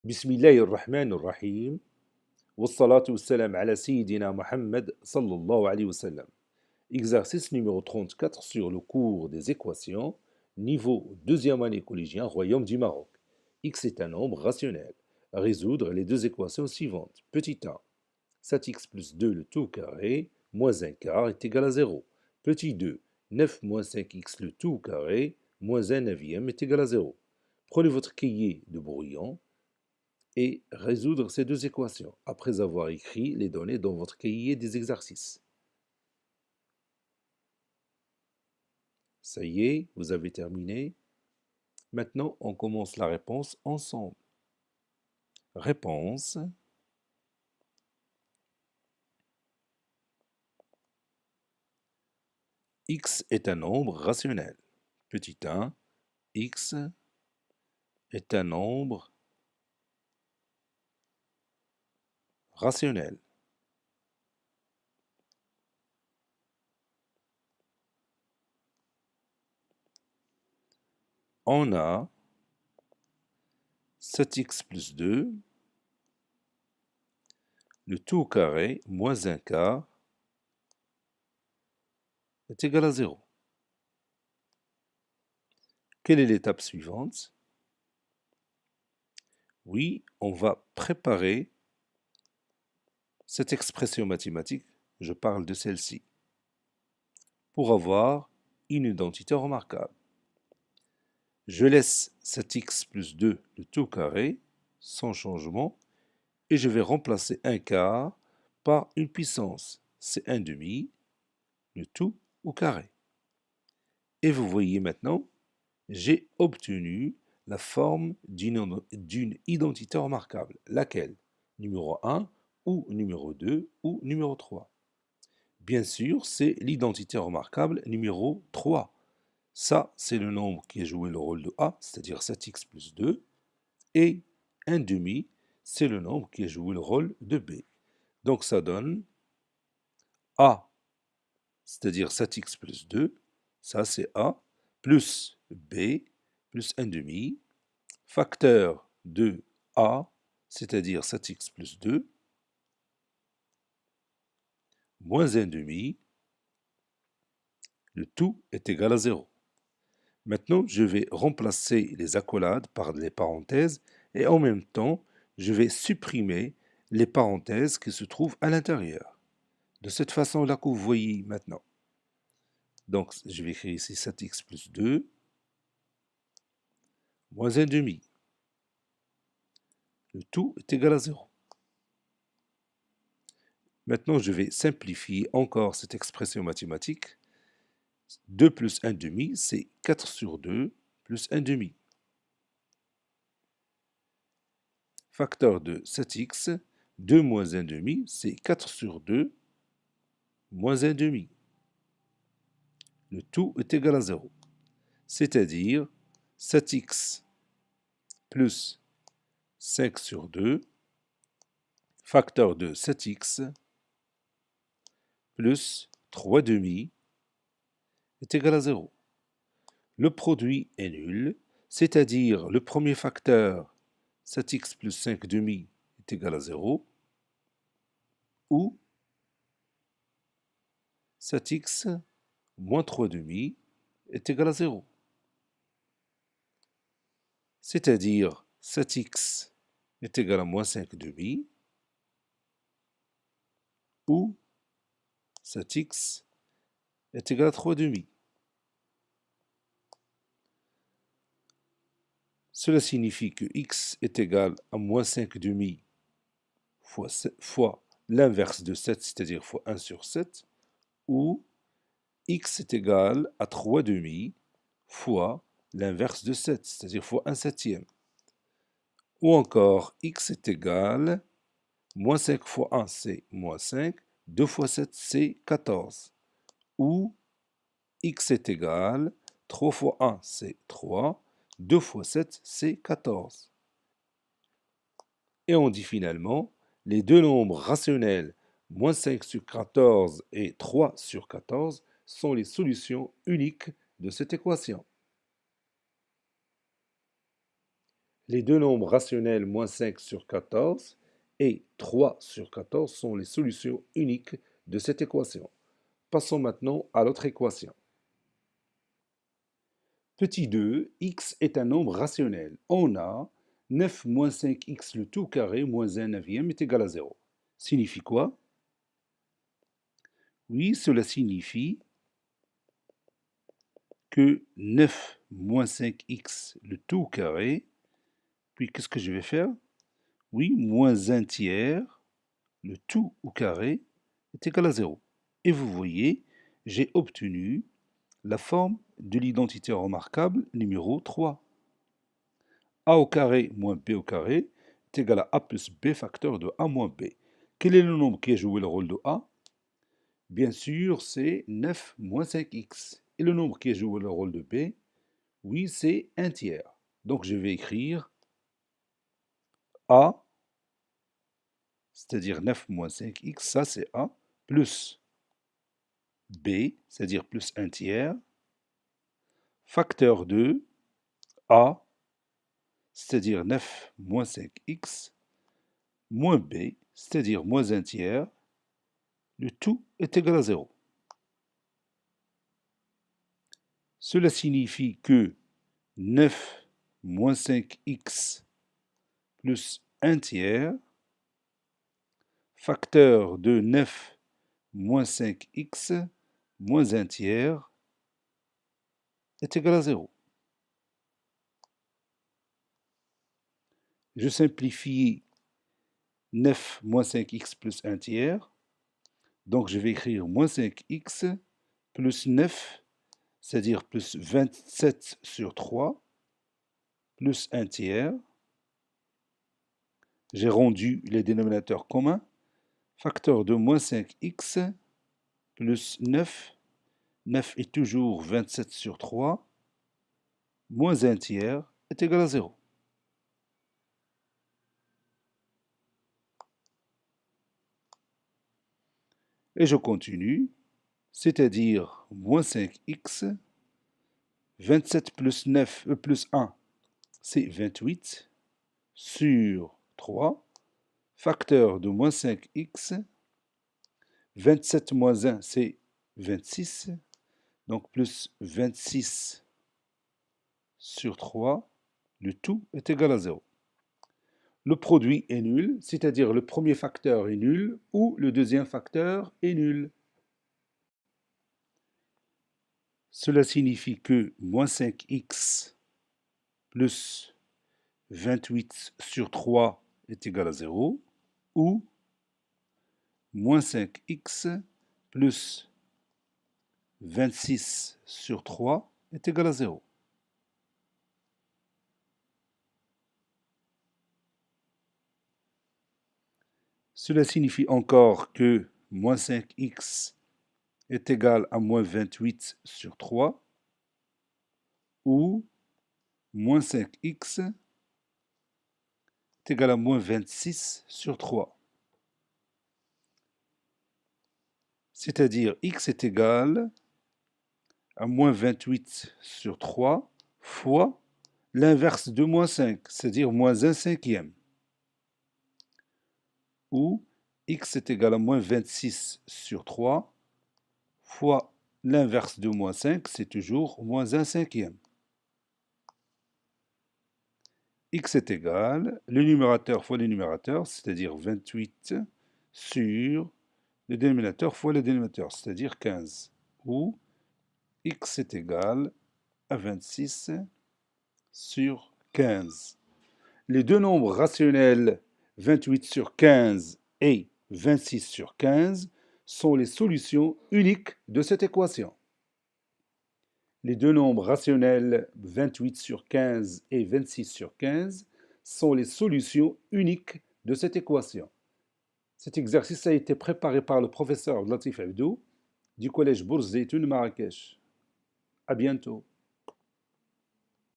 بسم الله الرحمن الرحيم والصلاة والسلام على سيدنا Mohammed sallallahu alayhi wa sallam. Exercice numéro 34 sur le cours des équations, niveau deuxième année collégien, Royaume du Maroc. X est un nombre rationnel. Résoudre les deux équations suivantes. Petit a, 7x plus 2 le tout carré, moins un quart est égal à 0. Petit 2, 9 moins 5x le tout carré, moins un neuvième est égal à 0. Prenez votre cahier de brouillon et résoudre ces deux équations après avoir écrit les données dans votre cahier des exercices. Ça y est, vous avez terminé. Maintenant, on commence la réponse ensemble. Réponse. X est un nombre rationnel. Petit 1, X est un nombre rationnel. On a 7x plus 2, le tout carré moins un quart est égal à 0. Quelle est l'étape suivante? Oui, on va préparer cette expression mathématique, je parle de celle-ci, pour avoir une identité remarquable. Je laisse cet x plus 2 le tout carré, sans changement, et je vais remplacer un quart par une puissance, c'est un demi, le tout au carré. Et vous voyez maintenant, j'ai obtenu la forme d'une identité remarquable, laquelle? Numéro 1, ou numéro 2, ou numéro 3. Bien sûr, c'est l'identité remarquable numéro 3. Ça, c'est le nombre qui a joué le rôle de A, c'est-à-dire 7x plus 2. Et un demi, c'est le nombre qui a joué le rôle de B. Donc ça donne A, c'est-à-dire 7x plus 2. Ça, c'est A, plus B, plus un demi, facteur de A, c'est-à-dire 7x plus 2, moins un demi, le tout est égal à 0. Maintenant, je vais remplacer les accolades par les parenthèses et en même temps, je vais supprimer les parenthèses qui se trouvent à l'intérieur. De cette façon-là que vous voyez maintenant. Donc, je vais écrire ici 7x plus 2, moins un demi. Le tout est égal à 0. Maintenant, je vais simplifier encore cette expression mathématique. 2 plus 1 demi, c'est 4 sur 2 plus 1 demi. Facteur de 7x, 2 moins 1 demi, c'est 4 sur 2 moins 1 demi. Le tout est égal à 0. C'est-à-dire 7x plus 5 sur 2, facteur de 7x plus 3 demi est égal à 0. Le produit est nul, c'est-à-dire le premier facteur 7x plus 5 demi est égal à 0, ou 7x moins 3 demi est égal à 0. C'est-à-dire 7x est égal à moins 5 demi, ou 7x est égal à 3 demi. Cela signifie que x est égal à moins 5 demi fois l'inverse de 7, c'est-à-dire fois 1 sur 7, ou x est égal à 3 demi fois l'inverse de 7, c'est-à-dire fois 1 septième. Ou encore, x est égal, moins 5 fois 1, c'est moins 5, 2 fois 7, c'est 14. Ou x est égal, 3 fois 1, c'est 3, 2 fois 7, c'est 14. Et on dit finalement, les deux nombres rationnels, moins 5 sur 14 et 3 sur 14, sont les solutions uniques de cette équation. Les deux nombres rationnels moins 5 sur 14 et 3 sur 14 sont les solutions uniques de cette équation. Passons maintenant à l'autre équation. Petit 2, x est un nombre rationnel. On a 9 moins 5x le tout carré moins 1 neuvième est égal à 0. Signifie quoi? Oui, cela signifie que 9 moins 5x le tout carré, puis qu'est-ce que je vais faire? Oui, moins 1 tiers, le tout au carré, est égal à 0. Et vous voyez, j'ai obtenu la forme de l'identité remarquable numéro 3. A au carré moins b au carré est égal à a plus b facteur de a moins b. Quel est le nombre qui a joué le rôle de a? Bien sûr, c'est 9 moins 5x. Et le nombre qui a joué le rôle de b? Oui, c'est 1 tiers. Donc je vais écrire a, c'est-à-dire 9 moins 5x, ça c'est a, plus b, c'est-à-dire plus 1 tiers, facteur de a, c'est-à-dire 9 moins 5x, moins b, c'est-à-dire moins 1 tiers, le tout est égal à 0. Cela signifie que 9 moins 5x plus 1 tiers, facteur de 9 moins 5x moins 1 tiers est égal à 0. Je simplifie 9 moins 5x plus 1 tiers. Donc je vais écrire moins 5x plus 9, c'est-à-dire plus 27 sur 3, plus 1 tiers. J'ai rendu les dénominateurs communs. Facteur de moins 5x plus 9. 9 est toujours 27 sur 3. Moins 1 tiers est égal à 0. Et je continue, c'est-à-dire moins 5x, 27 plus 9, plus 1, c'est 28, sur 3, facteur de moins 5x, 27 moins 1, c'est 26, donc plus 26 sur 3, le tout est égal à 0. Le produit est nul, c'est-à-dire le premier facteur est nul ou le deuxième facteur est nul. Cela signifie que moins 5x plus 28 sur 3 est égal à 0 ou moins 5x plus 26 sur 3 est égal à 0. Cela signifie encore que moins 5x est égal à moins 28 sur 3 ou moins 5x est égal à moins 26 sur 3. C'est-à-dire x est égal à moins 28 sur 3 fois l'inverse de moins 5, c'est-à-dire moins 1 cinquième. Ou x est égal à moins 26 sur 3 fois l'inverse de moins 5, c'est toujours moins 1 cinquième. X est égal, le numérateur fois le numérateur, c'est-à-dire 28 sur le dénominateur fois le dénominateur, c'est-à-dire 15. Ou x est égal à 26 sur 15. Les deux nombres rationnels 28 sur 15 et 26 sur 15 sont les solutions uniques de cette équation. Les deux nombres rationnels 28 sur 15 et 26 sur 15 sont les solutions uniques de cette équation. Cet exercice a été préparé par le professeur Latif Abdou du collège Bourse Zeytoun Marrakech. À bientôt.